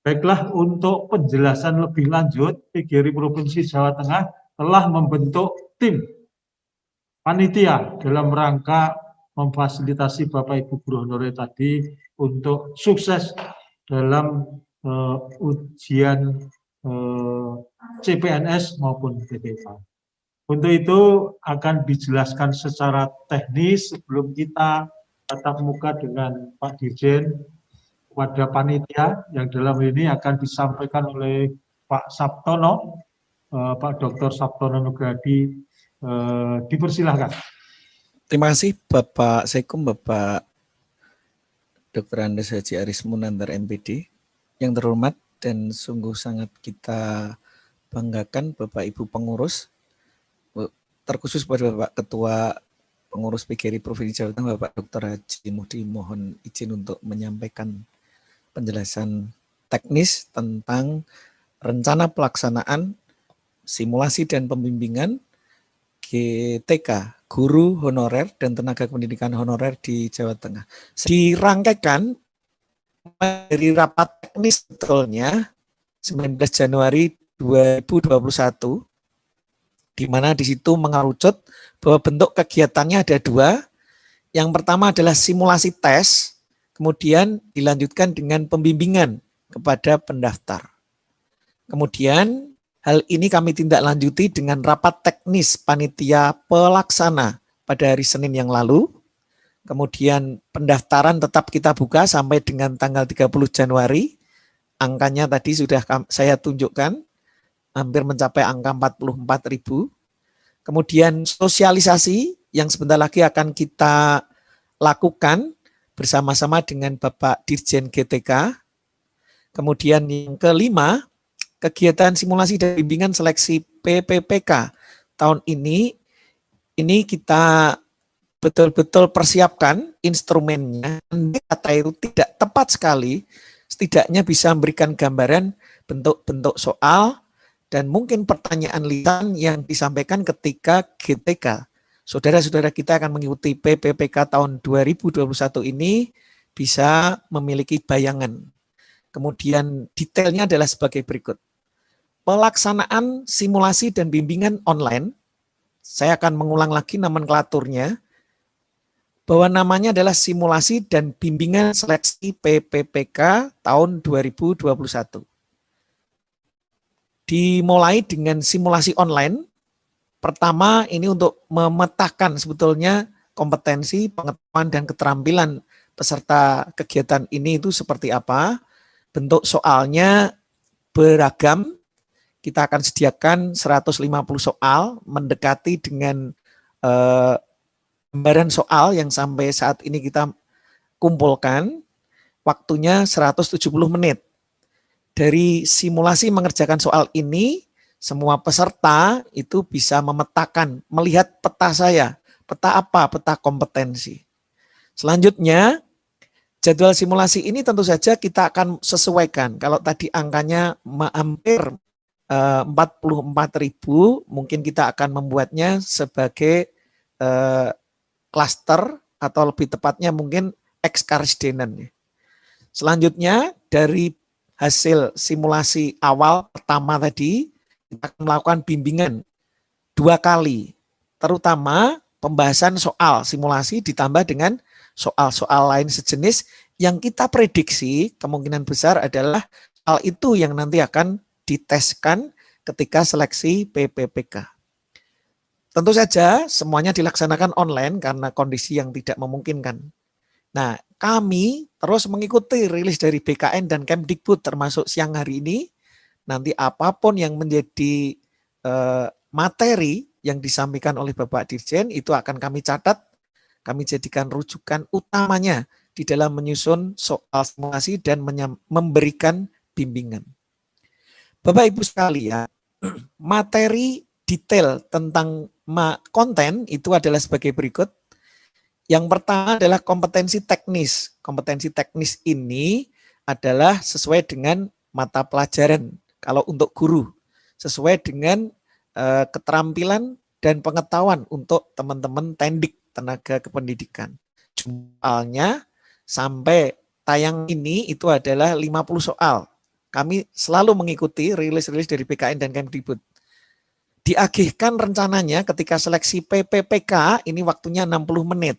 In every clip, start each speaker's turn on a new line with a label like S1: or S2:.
S1: Baiklah, untuk penjelasan lebih lanjut, PGRI Provinsi Jawa Tengah telah membentuk tim panitia dalam rangka memfasilitasi Bapak Ibu guru honorer tadi untuk sukses dalam ujian CPNS maupun BPK. Untuk itu akan dijelaskan secara teknis sebelum kita tatap muka dengan Pak Dirjen kepada panitia yang dalam ini akan disampaikan oleh Pak Sabtono, Pak Dr. Sabtono Nugradi, dipersilahkan.
S2: Terima kasih Bapak Sekum, Bapak Dr. Andes Haji Aris Munandar MPD. Yang terhormat dan sungguh sangat kita banggakan Bapak Ibu pengurus, terkhusus pada Bapak Ketua Pengurus PGRI Provinsi Jawa Tengah, Bapak Dr. Haji Muhdi, mohon izin untuk menyampaikan penjelasan teknis tentang rencana pelaksanaan simulasi dan pembimbingan GTK, Guru Honorer dan Tenaga Pendidikan Honorer di Jawa Tengah. Dirangkaikan dari rapat teknis sebetulnya 19 Januari 2021, di mana di situ mengerucut bahwa bentuk kegiatannya ada dua. Yang pertama adalah simulasi tes, kemudian dilanjutkan dengan pembimbingan kepada pendaftar. Kemudian hal ini kami tindak lanjuti dengan rapat teknis panitia pelaksana pada hari Senin yang lalu. Kemudian pendaftaran tetap kita buka sampai dengan tanggal 30 Januari. Angkanya tadi sudah saya tunjukkan, hampir mencapai angka 44.000. Kemudian sosialisasi yang sebentar lagi akan kita lakukan bersama-sama dengan Bapak Dirjen GTK. Kemudian yang kelima, kegiatan simulasi dan bimbingan seleksi PPPK tahun ini kita betul-betul persiapkan instrumennya. Kata itu tidak tepat sekali, setidaknya bisa memberikan gambaran bentuk-bentuk soal dan mungkin pertanyaan lisan yang disampaikan ketika GTK. Saudara-saudara kita akan mengikuti PPPK tahun 2021 ini bisa memiliki bayangan. Kemudian detailnya adalah sebagai berikut. Pelaksanaan simulasi dan bimbingan online, saya akan mengulang lagi nomenklaturnya, bahwa namanya adalah simulasi dan bimbingan seleksi PPPK tahun 2021. Dimulai dengan simulasi online. Pertama ini untuk memetakan sebetulnya kompetensi, pengetahuan, dan keterampilan peserta kegiatan ini itu seperti apa. Bentuk soalnya beragam. Kita akan sediakan 150 soal mendekati dengan gambaran soal yang sampai saat ini kita kumpulkan, waktunya 170 menit. Dari simulasi mengerjakan soal ini, semua peserta itu bisa memetakan, melihat peta saya. Peta apa? Peta kompetensi. Selanjutnya, jadwal simulasi ini tentu saja kita akan sesuaikan. Kalau tadi angkanya hampir 44.000, mungkin kita akan membuatnya sebagai klaster atau lebih tepatnya mungkin Exkarsdenen. Selanjutnya dari hasil simulasi awal pertama tadi kita akan melakukan bimbingan 2 kali, terutama pembahasan soal simulasi ditambah dengan soal-soal lain sejenis yang kita prediksi kemungkinan besar adalah hal itu yang nanti akan diteskan ketika seleksi PPPK. Tentu saja semuanya dilaksanakan online karena kondisi yang tidak memungkinkan. Nah, kami terus mengikuti rilis dari BKN dan Kemdikbud termasuk siang hari ini. Nanti apapun yang menjadi materi yang disampaikan oleh Bapak Dirjen itu akan kami catat, kami jadikan rujukan utamanya di dalam menyusun soal simulasi dan memberikan bimbingan. Bapak Ibu sekalian, materi detail tentang konten itu adalah sebagai berikut. Yang pertama adalah kompetensi teknis. Kompetensi teknis ini adalah sesuai dengan mata pelajaran. Kalau untuk guru, sesuai dengan keterampilan dan pengetahuan untuk teman-teman tendik tenaga kependidikan. Jumlahnya sampai tayang ini itu adalah 50 soal. kami selalu mengikuti rilis-rilis dari BKN dan Kemdikbud. Diagihkan rencananya ketika seleksi PPPK ini waktunya 60 menit.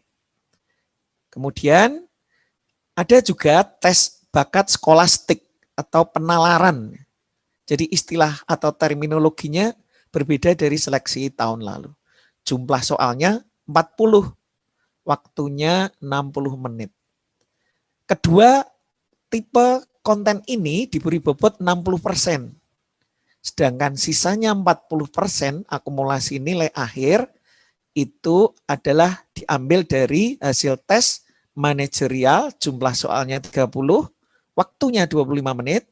S2: Kemudian ada juga tes bakat skolastik atau penalaran. Jadi istilah atau terminologinya berbeda dari seleksi tahun lalu. Jumlah soalnya 40, waktunya 60 menit. Kedua, tipe konten ini diberi bobot 60%. Sedangkan sisanya 40% akumulasi nilai akhir itu adalah diambil dari hasil tes manajerial, jumlah soalnya 30, waktunya 25 menit,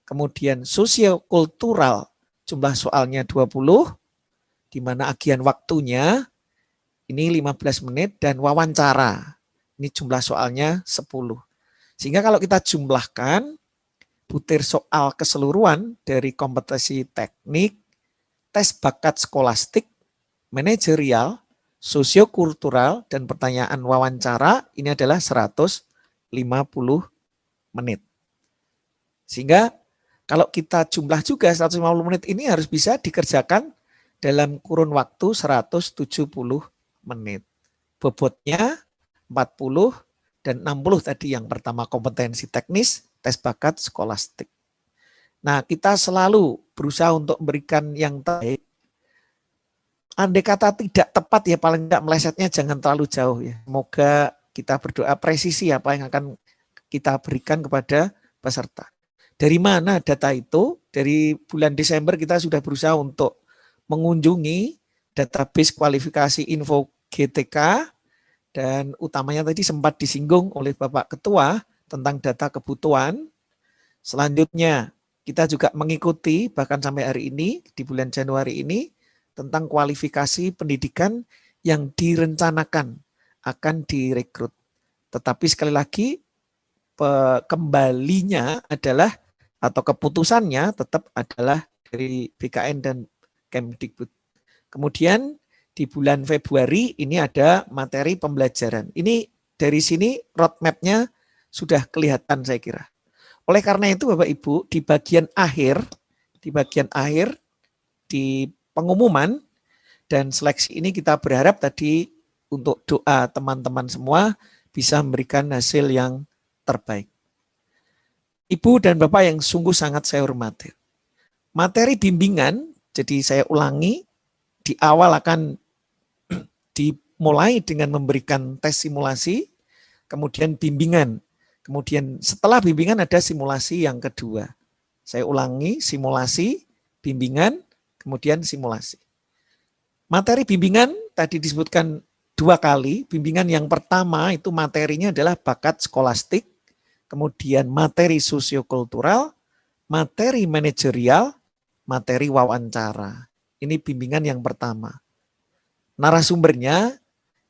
S2: kemudian sosiokultural, jumlah soalnya 20, di mana agian waktunya ini 15 menit, dan wawancara, ini jumlah soalnya 10. Sehingga kalau kita jumlahkan butir soal keseluruhan dari kompetensi teknik, tes bakat skolastik, manajerial, sosiokultural, dan pertanyaan wawancara, ini adalah 150 menit. Sehingga kalau kita jumlah juga 150 menit ini harus bisa dikerjakan dalam kurun waktu 170 menit. Bobotnya 40 dan 60 tadi yang pertama kompetensi teknis, tes bakat skolastik. Nah, kita selalu berusaha untuk memberikan yang terbaik. Andai kata tidak tepat ya paling tidak melesetnya jangan terlalu jauh ya. Semoga kita berdoa presisi apa yang akan kita berikan kepada peserta. Dari mana data itu? Dari bulan Desember kita sudah berusaha untuk mengunjungi database kualifikasi info GTK, dan utamanya tadi sempat disinggung oleh Bapak Ketua tentang data kebutuhan. Selanjutnya kita juga mengikuti bahkan sampai hari ini di bulan Januari ini tentang kualifikasi pendidikan yang direncanakan akan direkrut. Tetapi sekali lagi kembalinya adalah atau keputusannya tetap adalah dari BKN dan Kemdikbud. Kemudian di bulan Februari ini ada materi pembelajaran. Ini dari sini roadmap-nya sudah kelihatan saya kira. Oleh karena itu Bapak Ibu di bagian akhir di pengumuman dan seleksi ini kita berharap tadi untuk doa teman-teman semua bisa memberikan hasil yang terbaik. Ibu dan Bapak yang sungguh sangat saya hormati. Materi bimbingan, jadi saya ulangi, di awal akan dimulai dengan memberikan tes simulasi, kemudian bimbingan. Kemudian setelah bimbingan ada simulasi yang kedua. Saya ulangi, simulasi, bimbingan, kemudian simulasi. Materi bimbingan tadi disebutkan 2 kali. Bimbingan yang pertama itu materinya adalah bakat skolastik, kemudian materi sosiokultural, materi manajerial, materi wawancara. Ini bimbingan yang pertama. Narasumbernya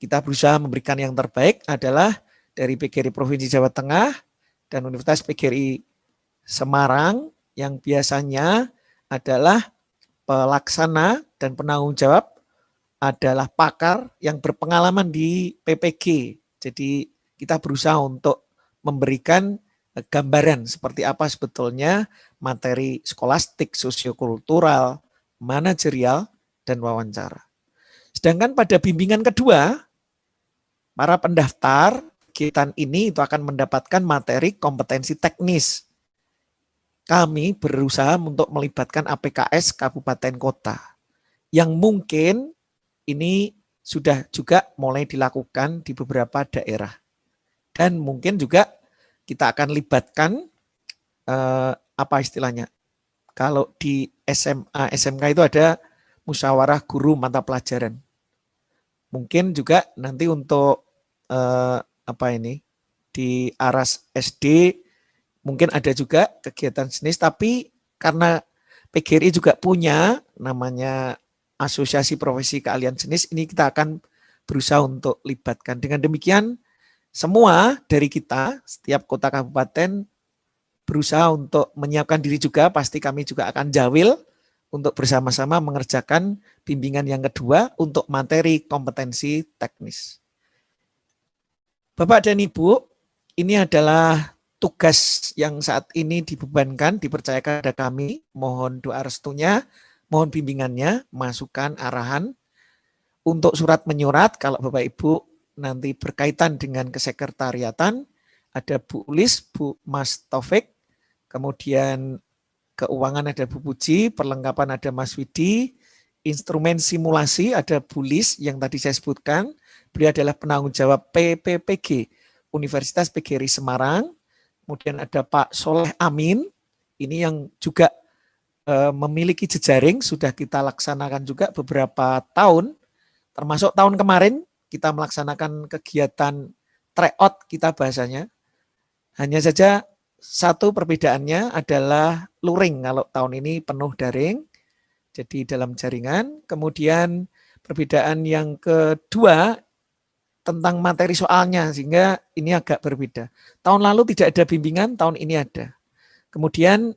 S2: kita berusaha memberikan yang terbaik adalah dari PGRI Provinsi Jawa Tengah dan Universitas PGRI Semarang yang biasanya adalah pelaksana dan penanggung jawab adalah pakar yang berpengalaman di PPG. Jadi kita berusaha untuk memberikan gambaran seperti apa sebetulnya materi skolastik, sosiokultural, manajerial, dan wawancara. Sedangkan pada bimbingan kedua, para pendaftar kegiatan ini itu akan mendapatkan materi kompetensi teknis. Kami berusaha untuk melibatkan APKS kabupaten kota yang mungkin ini sudah juga mulai dilakukan di beberapa daerah. Dan mungkin juga kita akan libatkan apa istilahnya? Kalau di SMA, SMK itu ada musyawarah guru mata pelajaran. Mungkin juga nanti untuk di Aras SD mungkin ada juga kegiatan jenis, tapi karena PGRI juga punya namanya Asosiasi Profesi Keahlian Jenis, ini kita akan berusaha untuk libatkan. Dengan demikian semua dari kita, setiap kota kabupaten berusaha untuk menyiapkan diri juga, pasti kami juga akan jawil untuk bersama-sama mengerjakan bimbingan yang kedua untuk materi kompetensi teknis. Bapak dan Ibu, ini adalah tugas yang saat ini dibebankan, dipercayakan kepada kami. Mohon doa restunya, mohon bimbingannya, masukan, arahan. Untuk surat menyurat, kalau Bapak Ibu nanti berkaitan dengan kesekretariatan, ada Bu Ulis, Bu Mas Taufik, kemudian keuangan ada Bu Puji, perlengkapan ada Mas Widi, instrumen simulasi ada Bu Lis yang tadi saya sebutkan, beliau adalah penanggung jawab PPPG, Universitas PGRI Semarang. Kemudian ada Pak Soleh Amin, ini yang juga memiliki jejaring, sudah kita laksanakan juga beberapa tahun, termasuk tahun kemarin kita melaksanakan kegiatan tryout kita bahasanya. Hanya saja satu perbedaannya adalah luring, kalau tahun ini penuh daring, jadi dalam jaringan. Kemudian perbedaan yang kedua tentang materi soalnya, sehingga ini agak berbeda. Tahun lalu tidak ada bimbingan, tahun ini ada. Kemudian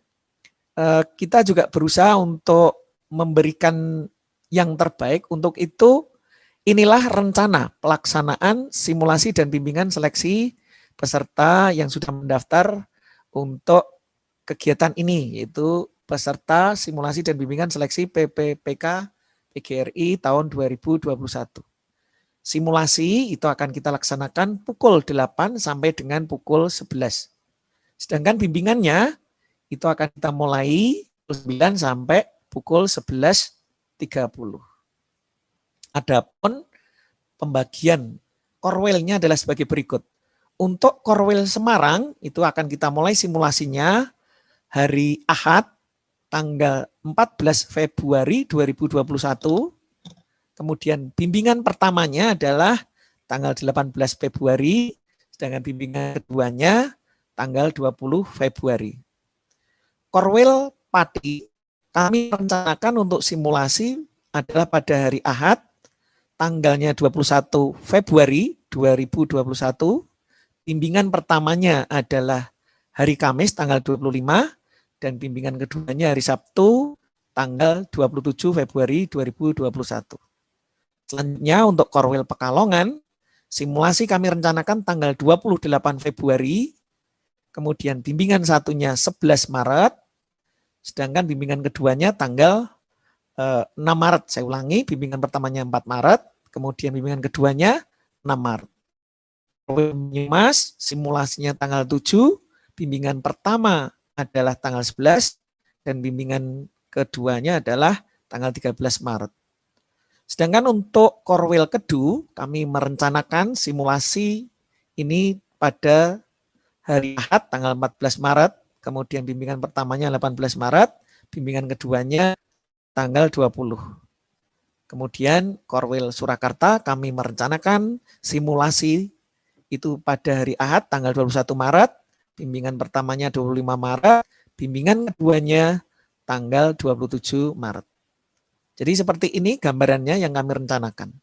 S2: kita juga berusaha untuk memberikan yang terbaik. Untuk itu, inilah rencana pelaksanaan simulasi dan bimbingan seleksi peserta yang sudah mendaftar untuk kegiatan ini, yaitu peserta simulasi dan bimbingan seleksi PPPK PGRI tahun 2021. Simulasi itu akan kita laksanakan pukul 8 sampai dengan pukul 11. Sedangkan bimbingannya itu akan kita mulai pukul 9 sampai pukul 11.30. Adapun pembagian korwilnya adalah sebagai berikut. Untuk korwil Semarang itu akan kita mulai simulasinya hari Ahad tanggal 14 Februari 2021. Kemudian bimbingan pertamanya adalah tanggal 18 Februari, sedangkan bimbingan keduanya tanggal 20 Februari. Korwil Pati kami rencanakan untuk simulasi adalah pada hari Ahad, tanggalnya 21 Februari 2021. Bimbingan pertamanya adalah hari Kamis tanggal 25 dan bimbingan keduanya hari Sabtu tanggal 27 Februari 2021. Selanjutnya untuk Korwil Pekalongan, simulasi kami rencanakan tanggal 28 Februari, kemudian bimbingan satunya 11 Maret, sedangkan bimbingan keduanya tanggal 6 Maret. Saya ulangi, bimbingan pertamanya 4 Maret, kemudian bimbingan keduanya 6 Maret. Mas, simulasinya tanggal 7, bimbingan pertama adalah tanggal 11, dan bimbingan keduanya adalah tanggal 13 Maret. Sedangkan untuk Korwil Kedu, kami merencanakan simulasi ini pada hari Ahad tanggal 14 Maret, kemudian bimbingan pertamanya 18 Maret, bimbingan keduanya tanggal 20. Kemudian Korwil Surakarta kami merencanakan simulasi itu pada hari Ahad tanggal 21 Maret, bimbingan pertamanya 25 Maret, bimbingan keduanya tanggal 27 Maret. Jadi seperti ini gambarannya yang kami rencanakan.